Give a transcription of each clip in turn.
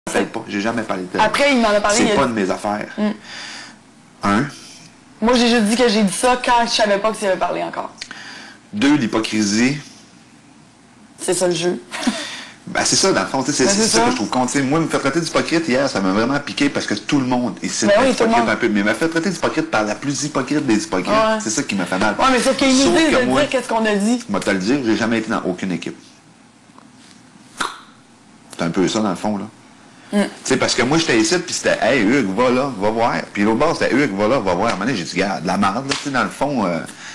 Peut-être pas. J'ai jamais parlé de tel. Après, il m'en a parlé. C'est pas de mes affaires. Un. Moi, j'ai juste dit que j'ai dit ça quand je savais pas que s'il avait parlé encore. Deux, l'hypocrisie. C'est ça le jeu. Ben, c'est ça, dans le fond, c'est ça que je trouve con. Moi, me faire traiter d'hypocrite hier, ça m'a vraiment piqué parce que tout le monde est hypocrite un peu. Mais il m'a fait traiter d'hypocrite par la plus hypocrite des hypocrites. Ouais. C'est ça qui m'a fait mal. Ouais, mais sauf qu'il nous dit de dire qu'est-ce qu'on a dit. Moi, te le dire, j'ai jamais été dans aucune équipe. C'est un peu ça, dans le fond, là. Tu sais, parce que moi, j'étais ici, puis c'était, hey, Hugues, va là, va voir. Puis l'autre bord, c'était Hugues, va là, va voir. À un moment donné, j'ai dit, gars, de la merde, là, tu sais, dans le fond,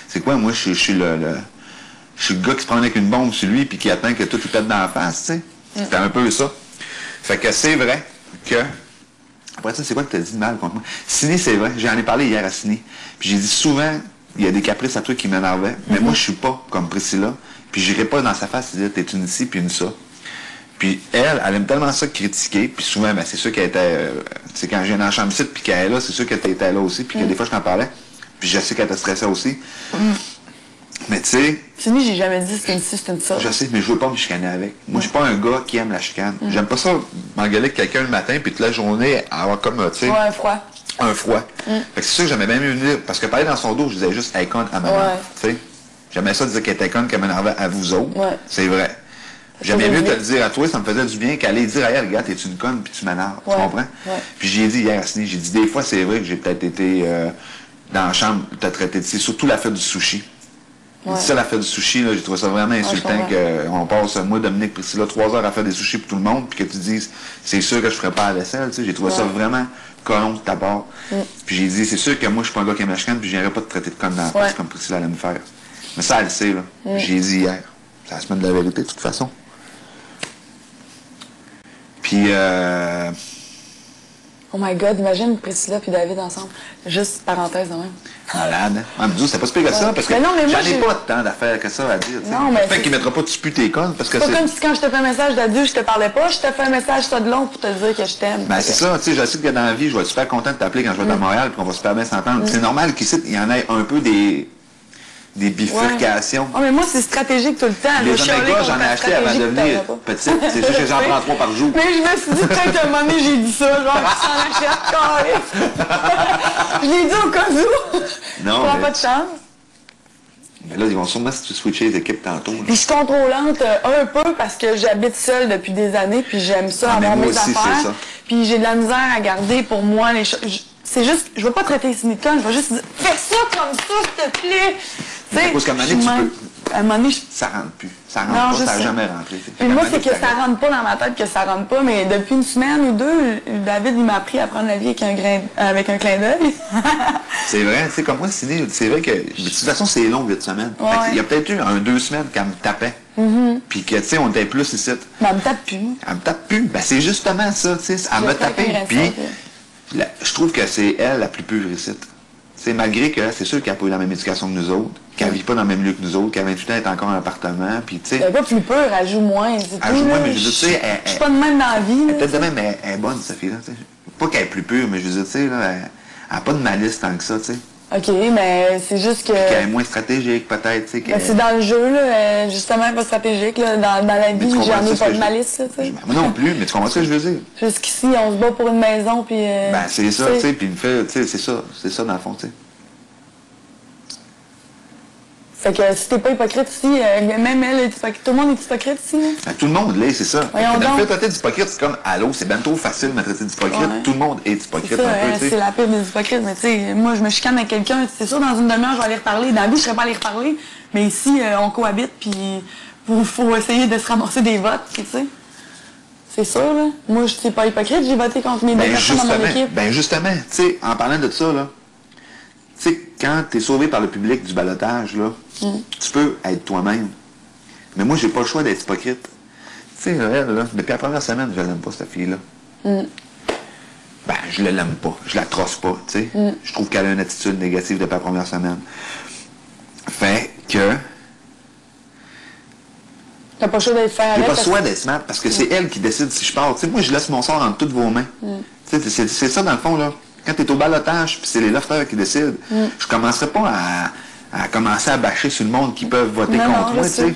c'est quoi, moi, je suis je suis le gars qui se prend avec une bombe sur lui puis qui attend que tout lui pète dans la face, tu sais. C'était un peu ça. Fait que c'est vrai que... Après ça, c'est quoi que tu as dit de mal contre moi? Ciné, c'est vrai. J'en ai parlé hier à Ciné. Puis j'ai dit souvent, il y a des caprices à toi qui m'énervaient. Mais moi, je suis pas comme Priscilla. Puis j'irai pas dans sa face et dire, t'es une ci puis une ça. Puis elle aime tellement ça critiquer. Puis souvent, ben, c'est sûr qu'elle était... c'est quand je viens dans la chambre ici puis qu'elle est là, c'est sûr qu'elle était là aussi. Puis que des fois, je t'en parlais. Puis je sais qu'elle te stressait aussi. Mais tu sais... Fini, j'ai jamais dit c'est une ci, c'est une ça. Je sais, mais je veux pas me chicaner avec. Moi, je suis pas un gars qui aime la chicane. J'aime pas ça m'engueuler avec quelqu'un le matin, puis toute la journée, avoir comme, tu sais... Ouais, un froid. Un froid. Fait que c'est sûr que j'aimais bien mieux dire, parce que parler dans son dos, je disais juste « Hey, con, à ma mère. Tu sais? J'aimais ça dire qu'elle était conne, qu'elle m'énervait à vous autres. Ouais. C'est vrai. J'aimais mieux te le dire à toi, ça me faisait du bien qu'aller dire « Hey, regarde, t'es une conne, puis tu m'énerves. Tu comprends? Puis j'ai dit hier à Sydney, j'ai dit « Des fois, c'est vrai que j'ai peut-être été dans la chambre, t'as traité de ça, surtout l'affaire du sushi. » Ça, l'affaire du sushi, là, j'ai trouvé ça vraiment insultant qu'on passe, moi, Dominique, Priscilla, 3 heures à faire des sushis pour tout le monde, puis que tu dises, c'est sûr que je ferais pas la vaisselle, tu sais, j'ai trouvé ça vraiment colon de ta part. Puis j'ai dit, c'est sûr que moi, je suis pas un gars qui aime la chicane, puis je viendrais pas te traiter de conne dans la face comme Priscilla allait me faire. Mais ça, elle le sait, là. J'ai dit hier. C'est la semaine de la vérité, de toute façon. Puis, oh my God, imagine Priscilla puis David ensemble. Juste parenthèse de même. Malade, hein? Mais c'est pas si pire que ça, parce que j'en ai pas tant d'affaires que ça à dire. Non, mais fait qu'il mettra pas tu pues tes connes, parce que c'est pas comme si quand je te fais un message d'adieu, je te parlais pas, je te fais un message ça de long pour te dire que je t'aime. Ben c'est ça, tu sais, je sais que dans la vie, je vais être super content de t'appeler quand je vais être à Montréal, puis qu'on va super bien s'entendre. C'est normal qu'ici, il y en ait un peu des bifurcations. Oh, mais moi, c'est stratégique tout le temps. Les oméga, j'en ai acheté avant de devenir petite. C'est juste que j'en prends 3 par jour. Mais je me suis dit, peut-être qu'à un moment donné, j'ai dit ça, genre, tu s'en achètes carré. Je l'ai dit au cas où. Non. Tu n'as pas de chance. Mais là, ils vont sûrement switcher les équipes tantôt. Puis je suis contrôlante un peu parce que j'habite seule depuis des années, puis j'aime ça, avoir mes affaires. Puis j'ai de la misère à garder pour moi les choses. C'est juste, je veux pas traiter Sydney de conne, je veux juste dire, fais ça comme ça, s'il te plaît. Parce qu'à un moment donné, tu peux. À un moment donné, ça rentre plus. Ça rentre pas, ça n'a jamais rentré. Puis moi, c'est que ça rentre pas dans ma tête, que ça rentre pas, mais depuis une semaine ou deux, David, il m'a appris à prendre la vie avec un clin d'œil. C'est vrai, tu sais, comme moi, c'est vrai que, de toute façon, c'est long, 8 semaines. Il y a peut-être eu 2 semaines qu'elle me tapait. Puis que, tu sais, on était plus ici. Mais elle me tape plus. Elle me tape plus. Ben, c'est justement ça, tu sais. Elle m'a tapé, puis je trouve que c'est elle la plus pure ici. C'est malgré que c'est sûr qu'elle n'a pas eu la même éducation que nous autres, qu'elle ne vit pas dans le même lieu que nous autres, qu'elle a 28 ans, est encore en appartement, puis tu sais... Elle n'est pas plus pure, elle joue moins, c'est tout. Elle joue moins, mais je veux dire, tu sais... Je suis pas de même dans la vie. Peut-être de même, mais elle est bonne, cette fille-là, tu sais. Pas qu'elle est plus pure, mais je veux dire, tu sais, là, elle n'a pas de malice tant que ça, tu sais. OK, mais c'est juste que... Qu'elle est moins stratégique, peut-être, tu sais. Mais c'est dans le jeu, là, justement, pas stratégique, là. Dans la vie, j'en ai pas de malice, là, tu sais. Moi non plus, mais tu comprends ce que je veux dire? Jusqu'ici, on se bat pour une maison, puis... Ben, c'est ça, tu sais, puis il me fait, tu sais, c'est ça, dans le fond, tu sais. Fait que si t'es pas hypocrite ici, même elle est hypocrite. Tout le monde est hypocrite ici, là. Ben, tout le monde l'est, c'est ça. Voyons donc. Me traiter d'hypocrite, c'est comme, allô, c'est bien trop facile de me traiter d'hypocrite. Tout le monde est hypocrite ça, un peu, tu sais. C'est la pire des hypocrites, mais tu sais, moi, je me chicane avec quelqu'un, c'est sûr, dans une demi-heure, je vais aller reparler. Dans la vie, je serais pas aller reparler. Mais ici, on cohabite, puis faut essayer de se ramasser des votes, tu sais. C'est sûr, là. Moi, je suis pas hypocrite, j'ai voté contre mes 2 personnes dans mon équipe. Ben, justement, tu sais, en parlant de ça, là, tu sais, quand tu es sauvé par le public du ballottage, là, tu peux être toi-même. Mais moi, j'ai pas le choix d'être hypocrite. Tu sais, elle, là, depuis la première semaine, je l'aime pas, cette fille-là. Ben, je l'aime pas. Je la trosse pas, tu sais. Je trouve qu'elle a une attitude négative depuis la première semaine. Fait que... T'as pas le choix d'être faire avec. J'ai pas le choix d'être smart, parce que c'est elle qui décide si je pars. Tu sais, moi, je laisse mon sort entre toutes vos mains. Tu sais, c'est ça, dans le fond, là. Quand tu es au ballottage, puis c'est les lofters qui décident, je commencerai pas à commencer à bâcher sur le monde qui peuvent voter contre moi, tu sais.